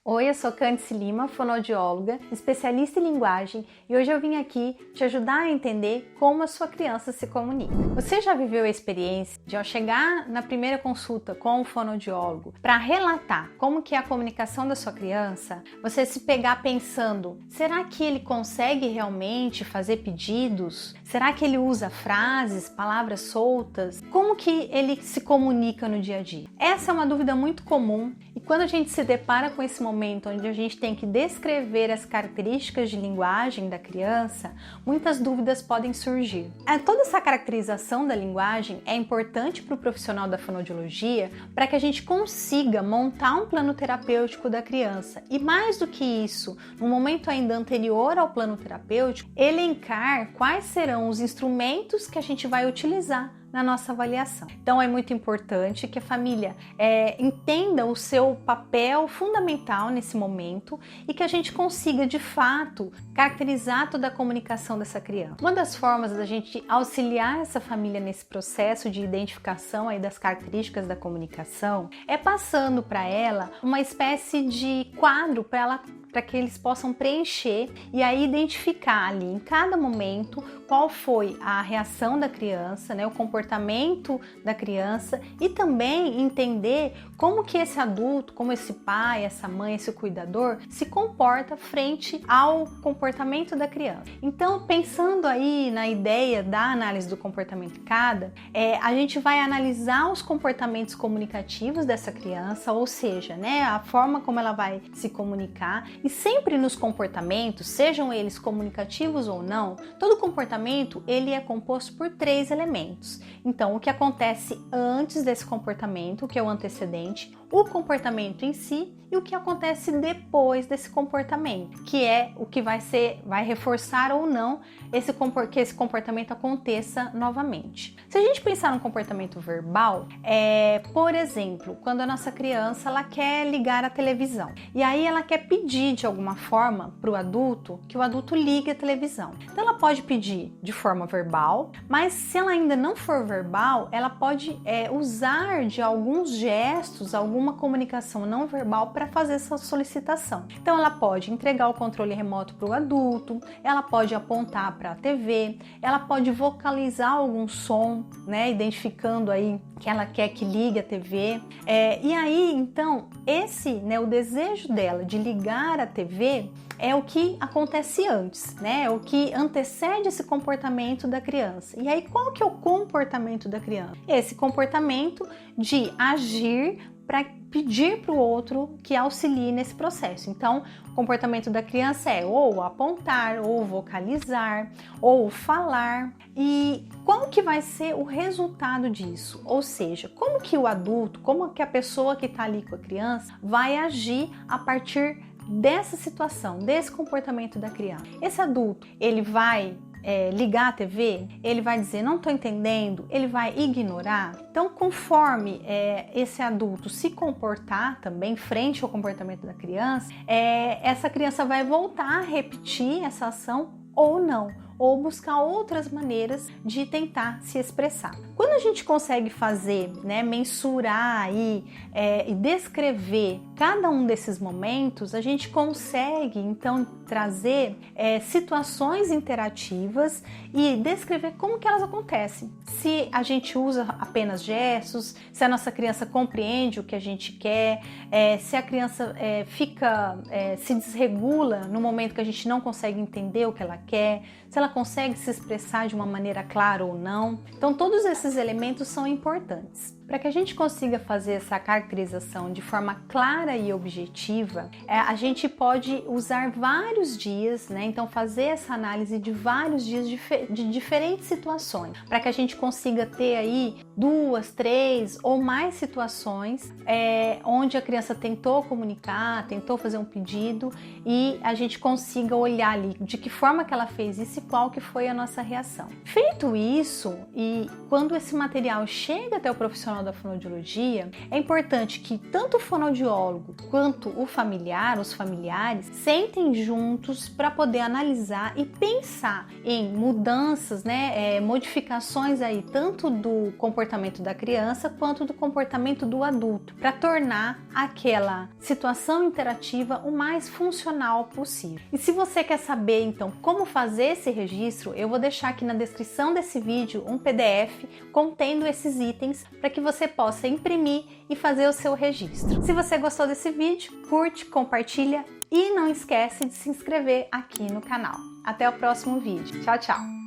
Oi, eu sou Cândice Lima, fonoaudióloga, especialista em linguagem, e hoje eu vim aqui te ajudar a entender como a sua criança se comunica. Você já viveu a experiência de, ao chegar na primeira consulta com o fonoaudiólogo para relatar como que é a comunicação da sua criança, você se pegar pensando, será que ele consegue realmente fazer pedidos? Será que ele usa frases, palavras soltas? Como que ele se comunica no dia a dia? Essa é uma dúvida muito comum, e quando a gente se depara com esse momento onde a gente tem que descrever as características de linguagem da criança, muitas dúvidas podem surgir. Toda essa caracterização da linguagem é importante para o profissional da fonoaudiologia para que a gente consiga montar um plano terapêutico da criança e, mais do que isso, no momento ainda anterior ao plano terapêutico, elencar quais serão os instrumentos que a gente vai utilizar na nossa avaliação. Então é muito importante que a família entenda o seu papel fundamental nesse momento e que a gente consiga de fato caracterizar toda a comunicação dessa criança. Uma das formas da gente auxiliar essa família nesse processo de identificação aí das características da comunicação é passando para ela uma espécie de quadro para que eles possam preencher e aí identificar ali em cada momento qual foi a reação da criança, né, o comportamento da criança, e também entender como que esse adulto, como esse pai, essa mãe, esse cuidador se comporta frente ao comportamento da criança. Então, pensando aí na ideia da análise do comportamento de cada, a gente vai analisar os comportamentos comunicativos dessa criança, ou seja, né, a forma como ela vai se comunicar. E sempre nos comportamentos, sejam eles comunicativos ou não, todo comportamento ele é composto por 3 elementos. Então, o que acontece antes desse comportamento, que é o antecedente, o comportamento em si e o que acontece depois desse comportamento, que é o que vai reforçar ou não que esse comportamento aconteça novamente. Se a gente pensar no comportamento verbal, por exemplo, quando a nossa criança ela quer ligar a televisão e aí ela quer pedir de alguma forma para o adulto que o adulto ligue a televisão. Então ela pode pedir de forma verbal, mas se ela ainda não for verbal, ela pode usar de alguns gestos, alguma comunicação não verbal para fazer essa solicitação. Então ela pode entregar o controle remoto para o adulto, ela pode apontar para a TV, ela pode vocalizar algum som, né, identificando aí que ela quer que ligue a TV. E aí, então, o desejo dela de ligar a TV é o que acontece antes, né? É o que antecede esse comportamento da criança. E aí, qual que é o comportamento da criança? Esse comportamento de agir para pedir para o outro que auxilie nesse processo. Então, o comportamento da criança é ou apontar, ou vocalizar, ou falar. E qual que vai ser o resultado disso? Ou seja, como que o adulto, como que a pessoa que está ali com a criança vai agir a partir dessa situação, desse comportamento da criança? Esse adulto, ele vai ligar a TV, ele vai dizer não estou entendendo, ele vai ignorar. Então, conforme esse adulto se comportar também frente ao comportamento da criança, essa criança vai voltar a repetir essa ação ou não, ou buscar outras maneiras de tentar se expressar. Quando a gente consegue fazer, né, mensurar aí, e descrever cada um desses momentos, a gente consegue então trazer situações interativas e descrever como que elas acontecem. Se a gente usa apenas gestos, se a nossa criança compreende o que a gente quer, se a criança se desregula no momento que a gente não consegue entender o que ela quer, se ela consegue se expressar de uma maneira clara ou não. Então, todos esses elementos são importantes. Para que a gente consiga fazer essa caracterização de forma clara e objetiva, a gente pode usar vários dias, né? Então fazer essa análise de vários dias de diferentes situações, para que a gente consiga ter aí 2, 3 ou mais situações onde a criança tentou comunicar, tentou fazer um pedido e a gente consiga olhar ali de que forma que ela fez isso e qual que foi a nossa reação. Feito isso, e quando esse material chega até o profissional da fonoaudiologia, é importante que tanto o fonoaudiólogo quanto o familiar, os familiares, sentem juntos para poder analisar e pensar em mudanças, né, modificações aí tanto do comportamento comportamento da criança quanto do comportamento do adulto, para tornar aquela situação interativa o mais funcional possível. E se você quer saber então como fazer esse registro, eu vou deixar aqui na descrição desse vídeo um PDF contendo esses itens para que você possa imprimir e fazer o seu registro. Se você gostou desse vídeo, curte, compartilha e não esquece de se inscrever aqui no canal. Até o próximo vídeo. Tchau, tchau!